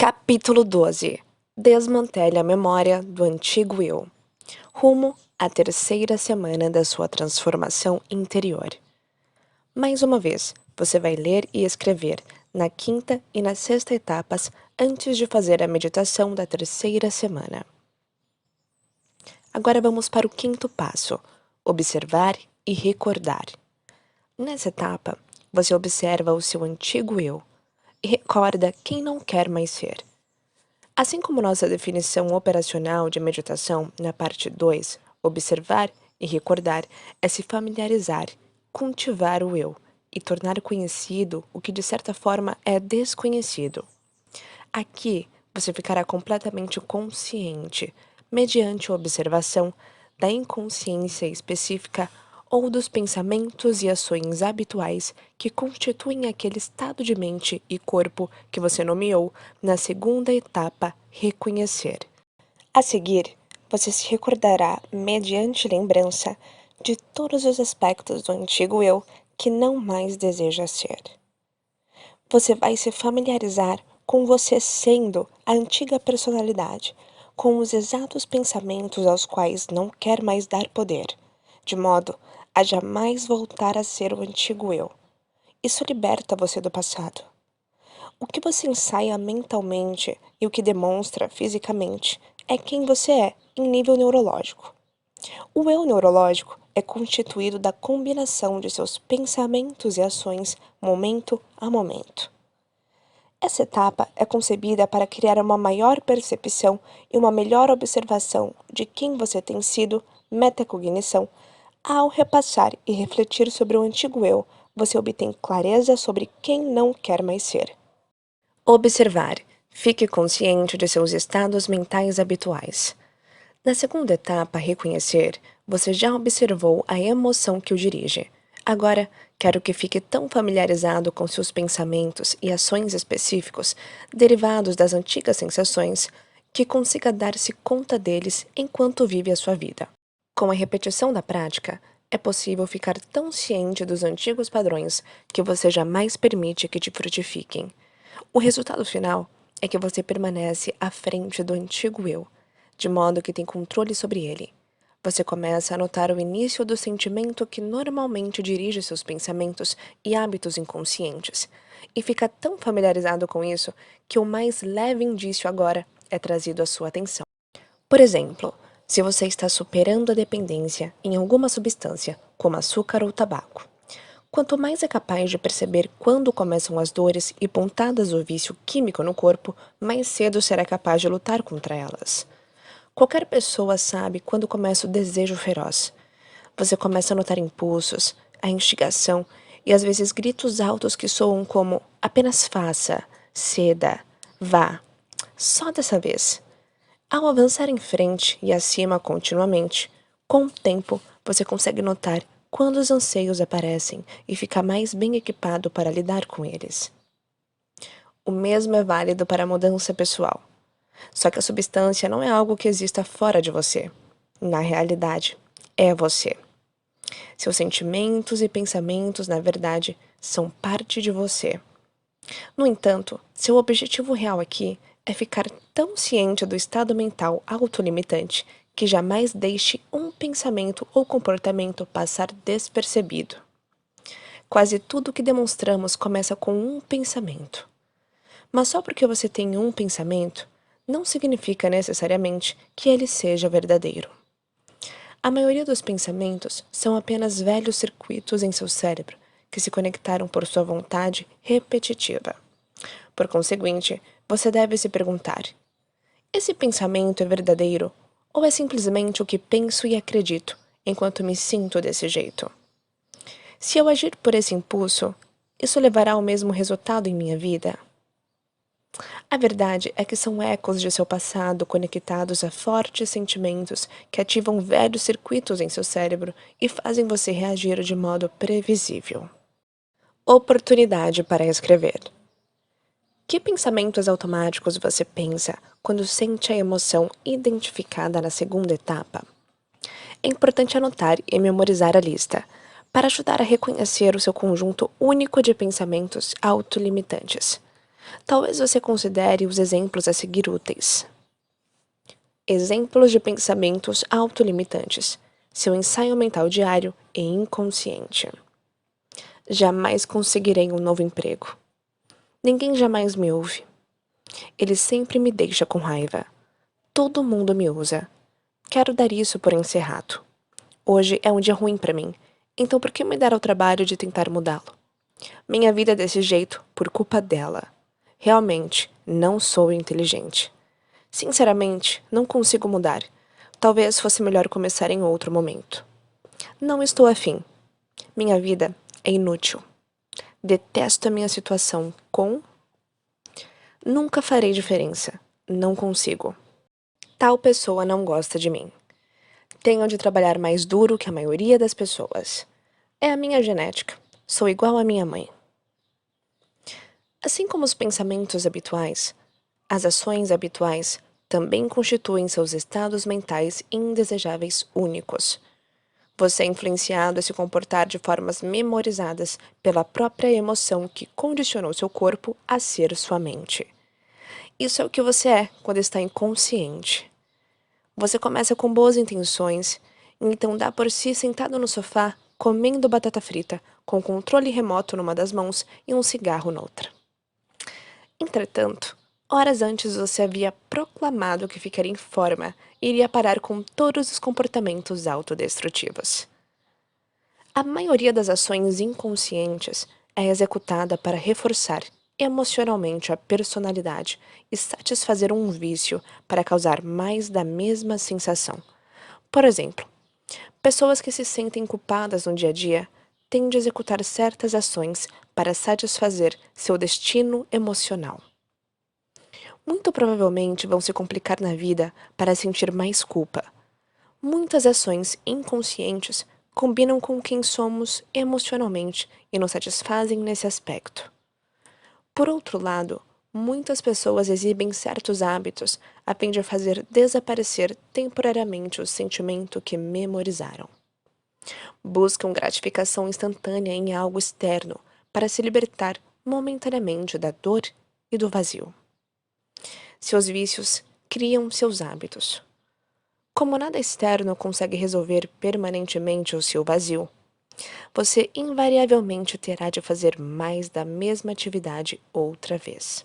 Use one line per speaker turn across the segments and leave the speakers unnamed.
Capítulo 12. Desmantele a memória do antigo eu. Rumo à terceira semana da sua transformação interior. Mais uma vez, você vai ler e escrever na quinta e na sexta etapas antes de fazer a meditação da terceira semana. Agora vamos para o quinto passo: observar e recordar. Nessa etapa, você observa o seu antigo eu e recorda quem não quer mais ser. Assim como nossa definição operacional de meditação na parte 2, observar e recordar, é se familiarizar, cultivar o eu e tornar conhecido o que de certa forma é desconhecido. Aqui, você ficará completamente consciente, mediante a observação da inconsciência específica ou dos pensamentos e ações habituais que constituem aquele estado de mente e corpo que você nomeou na segunda etapa, reconhecer. A seguir, você se recordará, mediante lembrança, de todos os aspectos do antigo eu que não mais deseja ser. Você vai se familiarizar com você sendo a antiga personalidade, com os exatos pensamentos aos quais não quer mais dar poder, de modo a jamais voltar a ser o antigo eu. Isso liberta você do passado. O que você ensaia mentalmente e o que demonstra fisicamente é quem você é em nível neurológico. O eu neurológico é constituído da combinação de seus pensamentos e ações momento a momento. Essa etapa é concebida para criar uma maior percepção e uma melhor observação de quem você tem sido, metacognição. Ao repassar e refletir sobre o antigo eu, você obtém clareza sobre quem não quer mais ser. Observar. Fique consciente de seus estados mentais habituais. Na segunda etapa, reconhecer, você já observou a emoção que o dirige. Agora, quero que fique tão familiarizado com seus pensamentos e ações específicos, derivados das antigas sensações, que consiga dar-se conta deles enquanto vive a sua vida. Com a repetição da prática, é possível ficar tão ciente dos antigos padrões que você jamais permite que te frutifiquem. O resultado final é que você permanece à frente do antigo eu, de modo que tem controle sobre ele. Você começa a notar o início do sentimento que normalmente dirige seus pensamentos e hábitos inconscientes, e fica tão familiarizado com isso que o mais leve indício agora é trazido à sua atenção. Por exemplo, se você está superando a dependência em alguma substância, como açúcar ou tabaco. Quanto mais é capaz de perceber quando começam as dores e pontadas do vício químico no corpo, mais cedo será capaz de lutar contra elas. Qualquer pessoa sabe quando começa o desejo feroz. Você começa a notar impulsos, a instigação e às vezes gritos altos que soam como apenas faça, ceda, vá, só dessa vez. Ao avançar em frente e acima continuamente, com o tempo você consegue notar quando os anseios aparecem e fica mais bem equipado para lidar com eles. O mesmo é válido para a mudança pessoal. Só que a substância não é algo que exista fora de você. Na realidade, é você. Seus sentimentos e pensamentos, na verdade, são parte de você. No entanto, seu objetivo real aqui é ficar tão ciente do estado mental autolimitante que jamais deixe um pensamento ou comportamento passar despercebido. Quase tudo que demonstramos começa com um pensamento. Mas só porque você tem um pensamento, não significa necessariamente que ele seja verdadeiro. A maioria dos pensamentos são apenas velhos circuitos em seu cérebro que se conectaram por sua vontade repetitiva. Por conseguinte, você deve se perguntar: esse pensamento é verdadeiro ou é simplesmente o que penso e acredito enquanto me sinto desse jeito? Se eu agir por esse impulso, isso levará ao mesmo resultado em minha vida? A verdade é que são ecos de seu passado conectados a fortes sentimentos que ativam velhos circuitos em seu cérebro e fazem você reagir de modo previsível. Oportunidade para escrever. Que pensamentos automáticos você pensa quando sente a emoção identificada na segunda etapa? É importante anotar e memorizar a lista, para ajudar a reconhecer o seu conjunto único de pensamentos autolimitantes. Talvez você considere os exemplos a seguir úteis. Exemplos de pensamentos autolimitantes. Seu ensaio mental diário e inconsciente. Jamais conseguirei um novo emprego. Ninguém jamais me ouve. Ele sempre me deixa com raiva. Todo mundo me usa. Quero dar isso por encerrado. Hoje é um dia ruim para mim, então por que me dar ao trabalho de tentar mudá-lo? Minha vida é desse jeito por culpa dela. Realmente, não sou inteligente. Sinceramente, não consigo mudar. Talvez fosse melhor começar em outro momento. Não estou afim. Minha vida é inútil. Detesto a minha situação com... Nunca farei diferença. Não consigo. Tal pessoa não gosta de mim. Tenho de trabalhar mais duro que a maioria das pessoas. É a minha genética. Sou igual à minha mãe. Assim como os pensamentos habituais, as ações habituais também constituem seus estados mentais indesejáveis únicos. Você é influenciado a se comportar de formas memorizadas pela própria emoção que condicionou seu corpo a ser sua mente. Isso é o que você é quando está inconsciente. Você começa com boas intenções, e então dá por si sentado no sofá, comendo batata frita, com o controle remoto numa das mãos e um cigarro noutra. Entretanto, horas antes você havia proclamado que ficaria em forma e iria parar com todos os comportamentos autodestrutivos. A maioria das ações inconscientes é executada para reforçar emocionalmente a personalidade e satisfazer um vício para causar mais da mesma sensação. Por exemplo, pessoas que se sentem culpadas no dia a dia tendem a executar certas ações para satisfazer seu destino emocional. Muito provavelmente vão se complicar na vida para sentir mais culpa. Muitas ações inconscientes combinam com quem somos emocionalmente e nos satisfazem nesse aspecto. Por outro lado, muitas pessoas exibem certos hábitos a fim de fazer desaparecer temporariamente o sentimento que memorizaram. Buscam gratificação instantânea em algo externo para se libertar momentaneamente da dor e do vazio. Seus vícios criam seus hábitos. Como nada externo consegue resolver permanentemente o seu vazio, você invariavelmente terá de fazer mais da mesma atividade outra vez.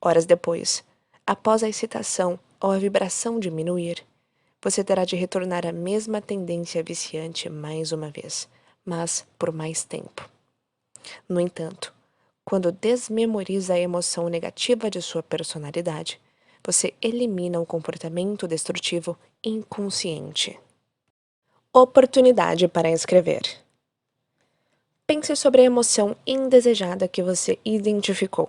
Horas depois, após a excitação ou a vibração diminuir, você terá de retornar à mesma tendência viciante mais uma vez, mas por mais tempo. No entanto, quando desmemoriza a emoção negativa de sua personalidade, você elimina o comportamento destrutivo inconsciente. Oportunidade para escrever. Pense sobre a emoção indesejada que você identificou.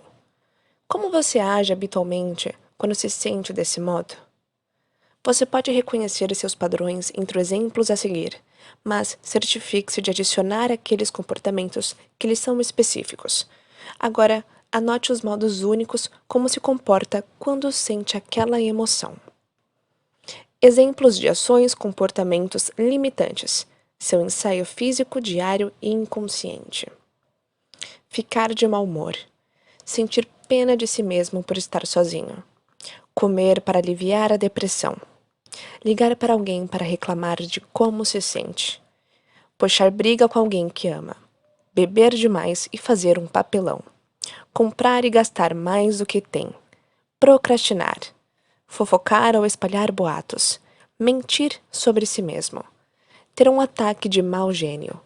Como você age habitualmente quando se sente desse modo? Você pode reconhecer seus padrões entre os exemplos a seguir, mas certifique-se de adicionar aqueles comportamentos que lhes são específicos. Agora, anote os modos únicos como se comporta quando sente aquela emoção. Exemplos de ações, comportamentos limitantes. Seu ensaio físico diário e inconsciente. Ficar de mau humor. Sentir pena de si mesmo por estar sozinho. Comer para aliviar a depressão. Ligar para alguém para reclamar de como se sente. Puxar briga com alguém que ama. Beber demais e fazer um papelão. Comprar e gastar mais do que tem. Procrastinar. Fofocar ou espalhar boatos. Mentir sobre si mesmo. Ter um ataque de mau gênio.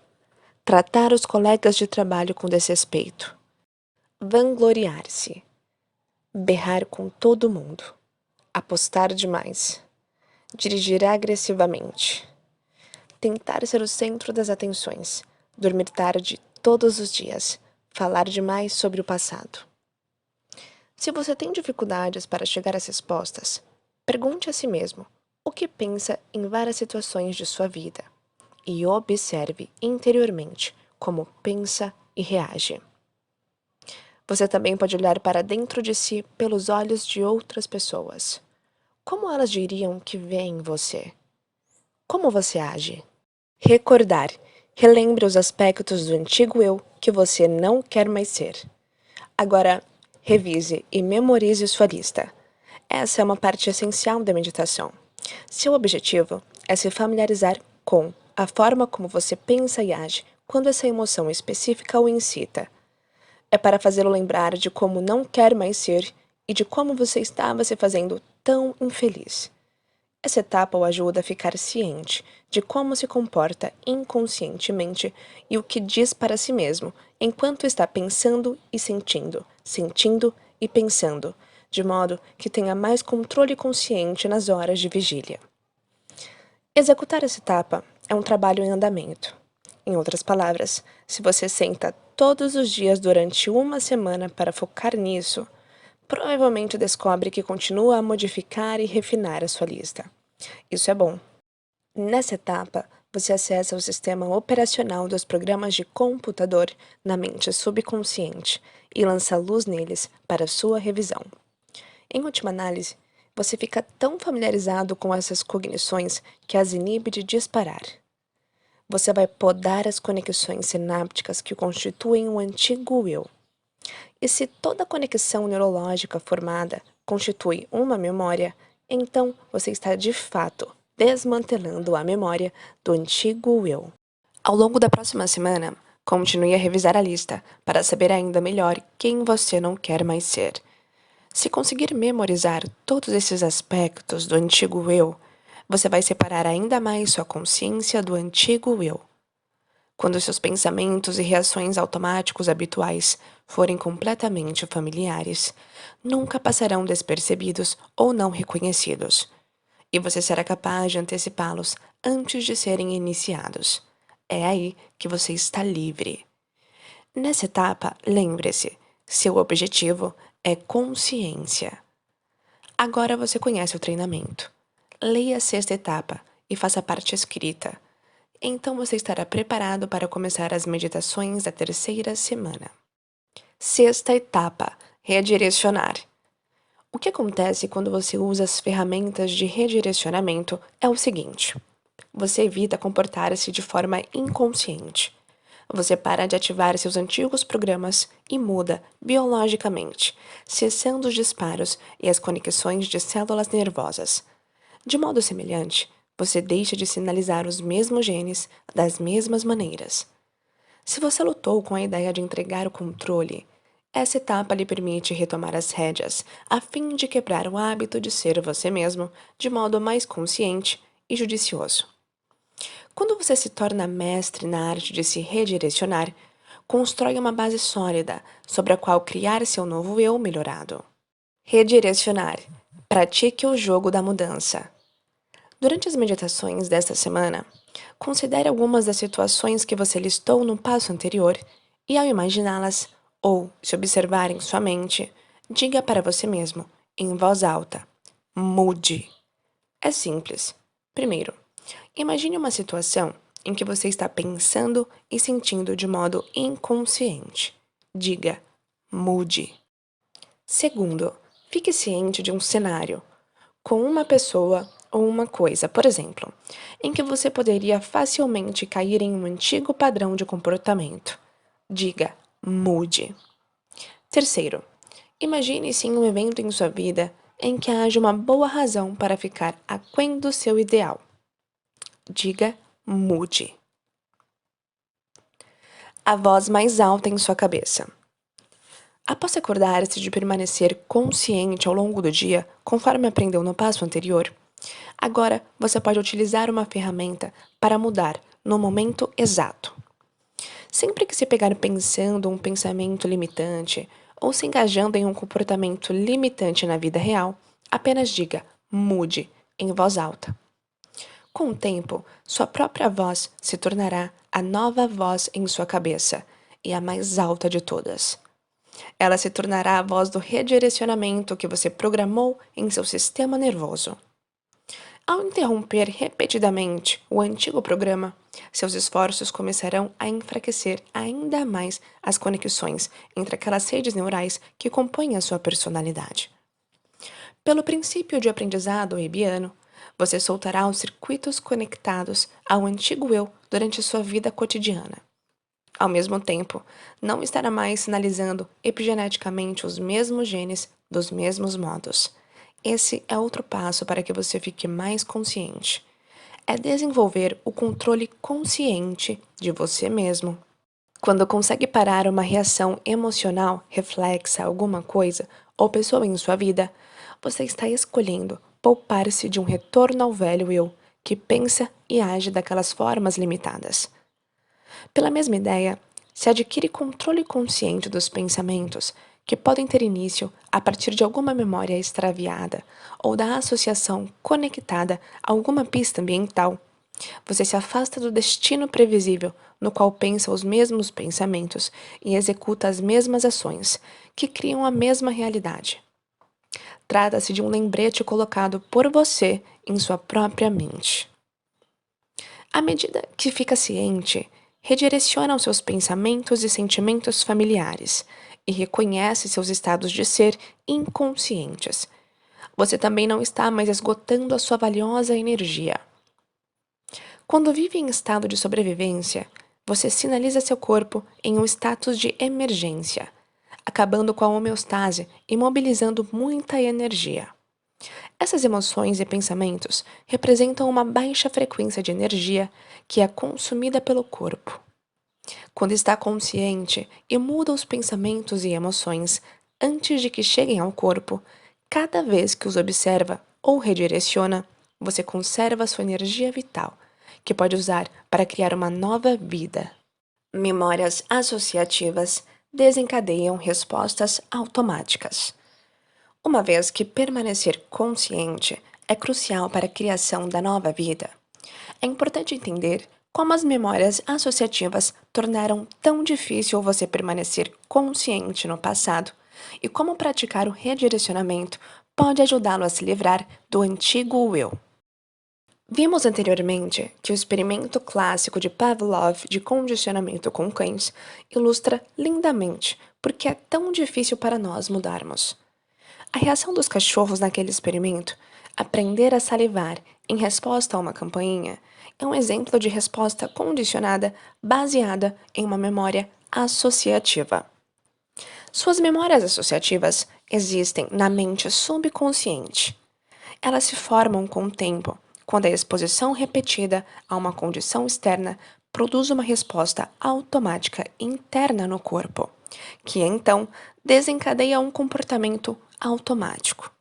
Tratar os colegas de trabalho com desrespeito. Vangloriar-se. Berrar com todo mundo. Apostar demais. Dirigir agressivamente. Tentar ser o centro das atenções. Dormir tarde todos os dias. Falar demais sobre o passado. Se você tem dificuldades para chegar às respostas, pergunte a si mesmo o que pensa em várias situações de sua vida e observe interiormente como pensa e reage. Você também pode olhar para dentro de si pelos olhos de outras pessoas. Como elas diriam que veem você? Como você age? Recordar. Relembre os aspectos do antigo eu que você não quer mais ser. Agora, Revise e memorize sua lista. Essa é uma parte essencial da meditação. Seu objetivo é se familiarizar com a forma como você pensa e age quando essa emoção específica o incita. É para fazê-lo lembrar de como não quer mais ser e de como você estava se fazendo tão infeliz. Essa etapa o ajuda a ficar ciente de como se comporta inconscientemente e o que diz para si mesmo enquanto está pensando e sentindo, sentindo e pensando, de modo que tenha mais controle consciente nas horas de vigília. Executar essa etapa é um trabalho em andamento. Em outras palavras, se você senta todos os dias durante uma semana para focar nisso, provavelmente descobre que continua a modificar e refinar a sua lista. Isso é bom. Nessa etapa, você acessa o sistema operacional dos programas de computador na mente subconsciente e lança luz neles para sua revisão. Em última análise, você fica tão familiarizado com essas cognições que as inibe de disparar. Você vai podar as conexões sinápticas que constituem o antigo eu. E se toda conexão neurológica formada constitui uma memória, então você está de fato desmantelando a memória do antigo eu. Ao longo da próxima semana, continue a revisar a lista para saber ainda melhor quem você não quer mais ser. Se conseguir memorizar todos esses aspectos do antigo eu, você vai separar ainda mais sua consciência do antigo eu. Quando seus pensamentos e reações automáticos habituais forem completamente familiares, nunca passarão despercebidos ou não reconhecidos, e você será capaz de antecipá-los antes de serem iniciados. É aí que você está livre. Nessa etapa, lembre-se, seu objetivo é consciência. Agora você conhece o treinamento. Leia a sexta etapa e faça a parte escrita. Então você estará preparado para começar as meditações da terceira semana. Sexta etapa: redirecionar. O que acontece quando você usa as ferramentas de redirecionamento é o seguinte: você evita comportar-se de forma inconsciente. Você para de ativar seus antigos programas e muda biologicamente, cessando os disparos e as conexões de células nervosas. De modo semelhante, você deixa de sinalizar os mesmos genes das mesmas maneiras. Se você lutou com a ideia de entregar o controle, essa etapa lhe permite retomar as rédeas, a fim de quebrar o hábito de ser você mesmo de modo mais consciente e judicioso. Quando você se torna mestre na arte de se redirecionar, constrói uma base sólida sobre a qual criar seu novo eu melhorado. Redirecionar. Pratique o jogo da mudança. Durante as meditações desta semana, considere algumas das situações que você listou no passo anterior e, ao imaginá-las ou se observar em sua mente, diga para você mesmo, em voz alta: mude. É simples. Primeiro, imagine uma situação em que você está pensando e sentindo de modo inconsciente. Diga: mude. Segundo, fique ciente de um cenário, com uma pessoa ou uma coisa, por exemplo, em que você poderia facilmente cair em um antigo padrão de comportamento. Diga: mude. Terceiro, imagine-se em um evento em sua vida em que haja uma boa razão para ficar aquém do seu ideal. Diga: mude. A voz mais alta em sua cabeça. Após acordar-se de permanecer consciente ao longo do dia, conforme aprendeu no passo anterior, agora você pode utilizar uma ferramenta para mudar no momento exato. Sempre que se pegar pensando um pensamento limitante ou se engajando em um comportamento limitante na vida real, apenas diga: mude, em voz alta. Com o tempo, sua própria voz se tornará a nova voz em sua cabeça e a mais alta de todas. Ela se tornará a voz do redirecionamento que você programou em seu sistema nervoso. Ao interromper repetidamente o antigo programa, seus esforços começarão a enfraquecer ainda mais as conexões entre aquelas redes neurais que compõem a sua personalidade. Pelo princípio de aprendizado hebbiano, você soltará os circuitos conectados ao antigo eu durante sua vida cotidiana. Ao mesmo tempo, não estará mais sinalizando epigeneticamente os mesmos genes dos mesmos modos. Esse é outro passo para que você fique mais consciente. É desenvolver o controle consciente de você mesmo. Quando consegue parar uma reação emocional reflexa a alguma coisa ou pessoa em sua vida, você está escolhendo poupar-se de um retorno ao velho eu, que pensa e age daquelas formas limitadas. Pela mesma ideia, se adquire controle consciente dos pensamentos, que podem ter início a partir de alguma memória extraviada ou da associação conectada a alguma pista ambiental. Você se afasta do destino previsível, no qual pensa os mesmos pensamentos e executa as mesmas ações, que criam a mesma realidade. Trata-se de um lembrete colocado por você em sua própria mente. À medida que fica ciente, redireciona os seus pensamentos e sentimentos familiares e reconhece seus estados de ser inconscientes. Você também não está mais esgotando a sua valiosa energia. Quando vive em estado de sobrevivência, você sinaliza seu corpo em um status de emergência, acabando com a homeostase e mobilizando muita energia. Essas emoções e pensamentos representam uma baixa frequência de energia que é consumida pelo corpo. Quando está consciente e muda os pensamentos e emoções antes de que cheguem ao corpo, cada vez que os observa ou redireciona, você conserva sua energia vital, que pode usar para criar uma nova vida. Memórias associativas desencadeiam respostas automáticas. Uma vez que permanecer consciente é crucial para a criação da nova vida, é importante entender como as memórias associativas tornaram tão difícil você permanecer consciente no passado e como praticar o redirecionamento pode ajudá-lo a se livrar do antigo eu. Vimos anteriormente que o experimento clássico de Pavlov de condicionamento com cães ilustra lindamente por que é tão difícil para nós mudarmos. A reação dos cachorros naquele experimento, aprender a salivar em resposta a uma campainha, é um exemplo de resposta condicionada baseada em uma memória associativa. Suas memórias associativas existem na mente subconsciente. Elas se formam com o tempo, quando a exposição repetida a uma condição externa produz uma resposta automática interna no corpo, que então desencadeia um comportamento automático.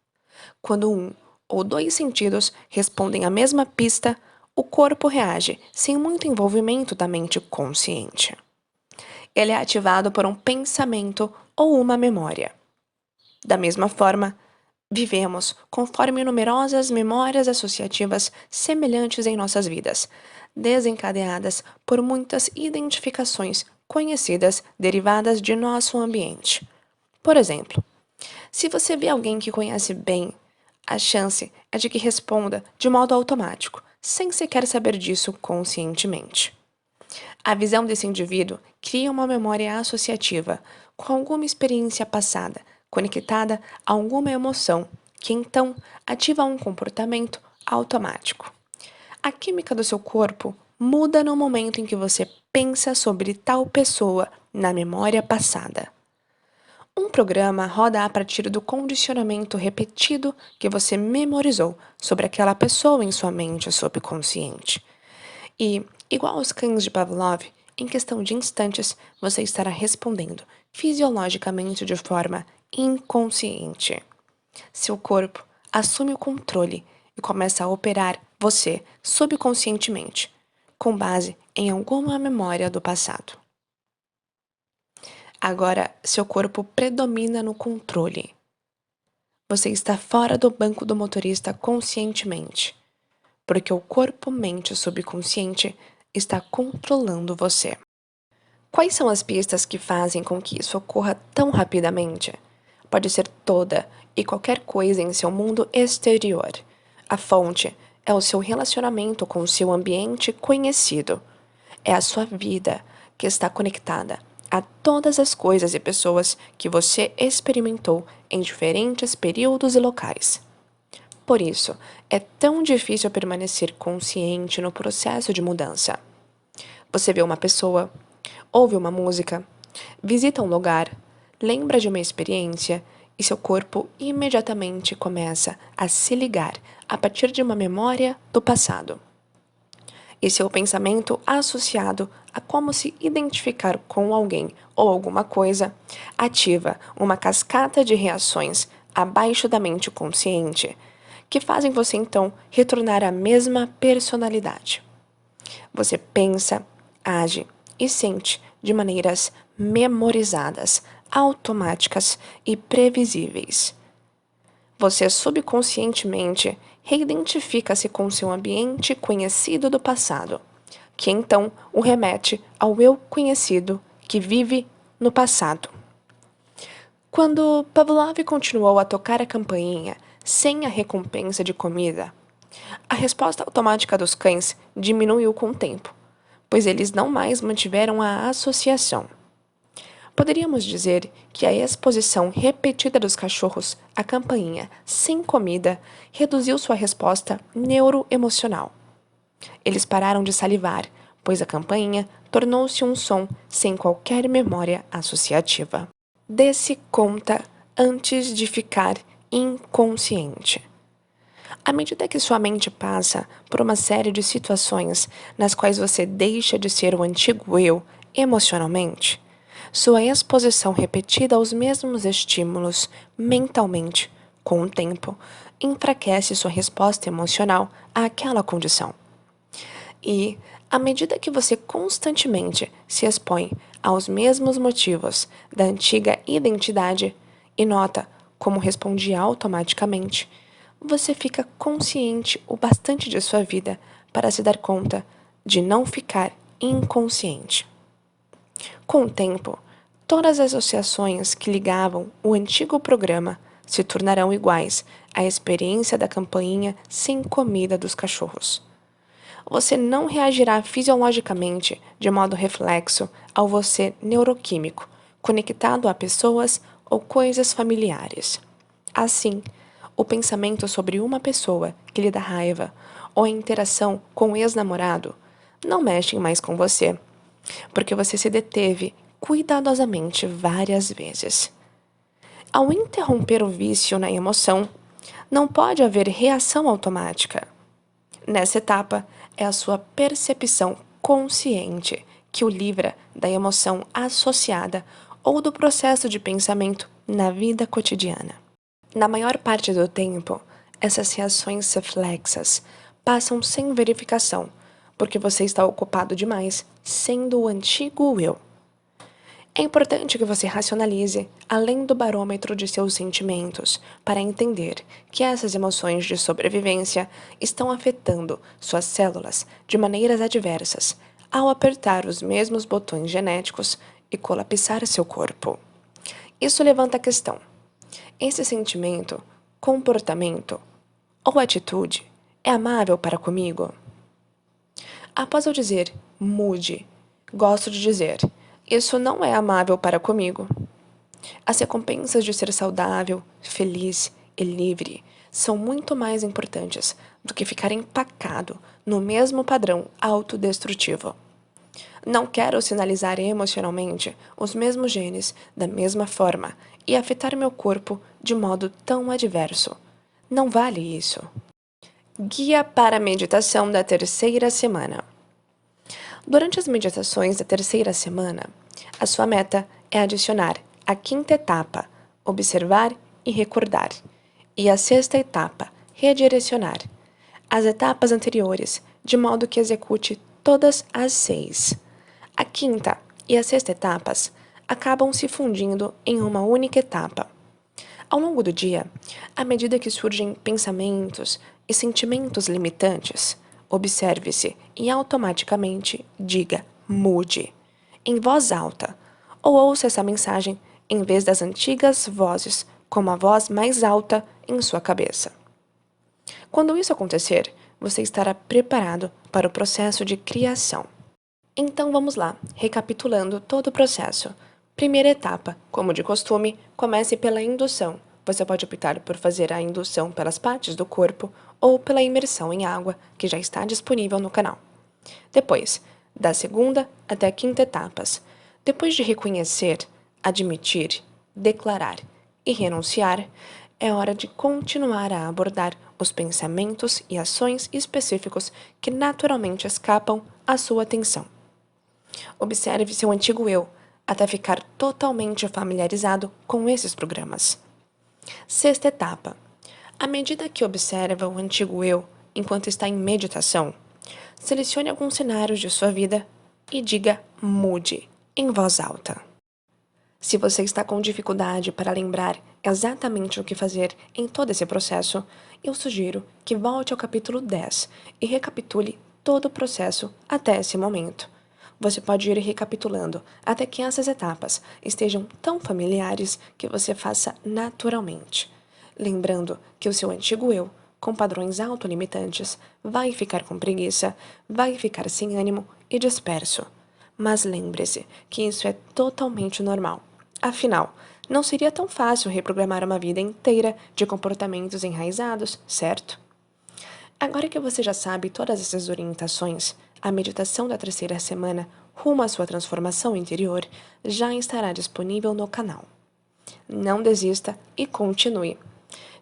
Quando um ou dois sentidos respondem à mesma pista, o corpo reage sem muito envolvimento da mente consciente. Ele é ativado por um pensamento ou uma memória. Da mesma forma, vivemos conforme numerosas memórias associativas semelhantes em nossas vidas, desencadeadas por muitas identificações conhecidas derivadas de nosso ambiente. Por exemplo, se você vê alguém que conhece bem, a chance é de que responda de modo automático, sem sequer saber disso conscientemente. A visão desse indivíduo cria uma memória associativa com alguma experiência passada, conectada a alguma emoção, que então ativa um comportamento automático. A química do seu corpo muda no momento em que você pensa sobre tal pessoa na memória passada. Um programa roda a partir do condicionamento repetido que você memorizou sobre aquela pessoa em sua mente subconsciente. E, igual aos cães de Pavlov, em questão de instantes, você estará respondendo fisiologicamente de forma inconsciente. Seu corpo assume o controle e começa a operar você subconscientemente, com base em alguma memória do passado. Agora, seu corpo predomina no controle. Você está fora do banco do motorista conscientemente, porque o corpo-mente subconsciente está controlando você. Quais são as pistas que fazem com que isso ocorra tão rapidamente? Pode ser toda e qualquer coisa em seu mundo exterior. A fonte é o seu relacionamento com o seu ambiente conhecido. É a sua vida que está conectada a todas as coisas e pessoas que você experimentou em diferentes períodos e locais. Por isso, é tão difícil permanecer consciente no processo de mudança. Você vê uma pessoa, Ouve uma música, visita um lugar, lembra de uma experiência e seu corpo imediatamente começa a se ligar a partir de uma memória do passado. E seu pensamento associado a como se identificar com alguém ou alguma coisa ativa uma cascata de reações abaixo da mente consciente que fazem você então retornar à mesma personalidade. Você pensa, age e sente de maneiras memorizadas, automáticas e previsíveis. Você subconscientemente reidentifica-se com seu ambiente conhecido do passado, que então o remete ao eu conhecido que vive no passado. Quando Pavlov continuou a tocar a campainha sem a recompensa de comida, a resposta automática dos cães diminuiu com o tempo, pois eles não mais mantiveram a associação. Poderíamos dizer que a exposição repetida dos cachorros à campainha sem comida reduziu sua resposta neuroemocional. Eles pararam de salivar, pois a campainha tornou-se um som sem qualquer memória associativa. Dê-se conta antes de ficar inconsciente. À medida que sua mente passa por uma série de situações nas quais você deixa de ser o antigo eu emocionalmente, sua exposição repetida aos mesmos estímulos mentalmente, com o tempo, enfraquece sua resposta emocional àquela condição. E, à medida que você constantemente se expõe aos mesmos motivos da antiga identidade e nota como respondia automaticamente, você fica consciente o bastante de sua vida para se dar conta de não ficar inconsciente. Com o tempo, todas as associações que ligavam o antigo programa se tornarão iguais à experiência da campainha sem comida dos cachorros. Você não reagirá fisiologicamente de modo reflexo ao você neuroquímico, conectado a pessoas ou coisas familiares. Assim, o pensamento sobre uma pessoa que lhe dá raiva ou a interação com o ex-namorado não mexem mais com você, porque você se deteve cuidadosamente várias vezes. Ao interromper o vício na emoção, não pode haver reação automática. Nessa etapa, é a sua percepção consciente que o livra da emoção associada ou do processo de pensamento na vida cotidiana. Na maior parte do tempo, essas reações reflexas passam sem verificação, porque você está ocupado demais sendo o antigo eu. É importante que você racionalize além do barômetro de seus sentimentos para entender que essas emoções de sobrevivência estão afetando suas células de maneiras adversas ao apertar os mesmos botões genéticos e colapsar seu corpo. Isso levanta a questão: esse sentimento, comportamento ou atitude é amável para comigo? Após eu dizer mude, gosto de dizer: isso não é amável para comigo. As recompensas de ser saudável, feliz e livre são muito mais importantes do que ficar empacado no mesmo padrão autodestrutivo. Não quero sinalizar emocionalmente os mesmos genes da mesma forma e afetar meu corpo de modo tão adverso. Não vale isso. Guia para a meditação da terceira semana. Durante as meditações da terceira semana, a sua meta é adicionar a quinta etapa, observar e recordar, e a sexta etapa, redirecionar, as etapas anteriores, de modo que execute todas as 6. A quinta e a sexta etapas acabam se fundindo em uma única etapa. Ao longo do dia, à medida que surgem pensamentos e sentimentos limitantes, observe-se e automaticamente diga mude, em voz alta, ou ouça essa mensagem em vez das antigas vozes com uma voz mais alta em sua cabeça. Quando isso acontecer, você estará preparado para o processo de criação. Então vamos lá, recapitulando todo o processo. Primeira etapa, como de costume, comece pela indução. Você pode optar por fazer a indução pelas partes do corpo ou pela imersão em água, que já está disponível no canal. Depois, da segunda até a quinta etapas, Depois de reconhecer, admitir, declarar e renunciar, é hora de continuar a abordar os pensamentos e ações específicos que naturalmente escapam à sua atenção. Observe seu antigo eu até ficar totalmente familiarizado com esses programas. Sexta etapa. À medida que observa o antigo eu enquanto está em meditação, selecione alguns cenários de sua vida e diga mude em voz alta. Se você está com dificuldade para lembrar exatamente o que fazer em todo esse processo, eu sugiro que volte ao capítulo 10 e recapitule todo o processo até esse momento. Você pode ir recapitulando até que essas etapas estejam tão familiares que você faça naturalmente. Lembrando que o seu antigo eu, com padrões autolimitantes, vai ficar com preguiça, vai ficar sem ânimo e disperso. Mas lembre-se que isso é totalmente normal. Afinal, não seria tão fácil reprogramar uma vida inteira de comportamentos enraizados, certo? Agora que você já sabe todas essas orientações, a meditação da terceira semana rumo à sua transformação interior já estará disponível no canal. Não desista e continue.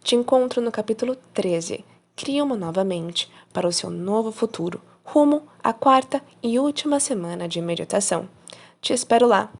Te encontro no capítulo 13. Cria uma nova mente para o seu novo futuro, rumo à quarta e última semana de meditação. Te espero lá!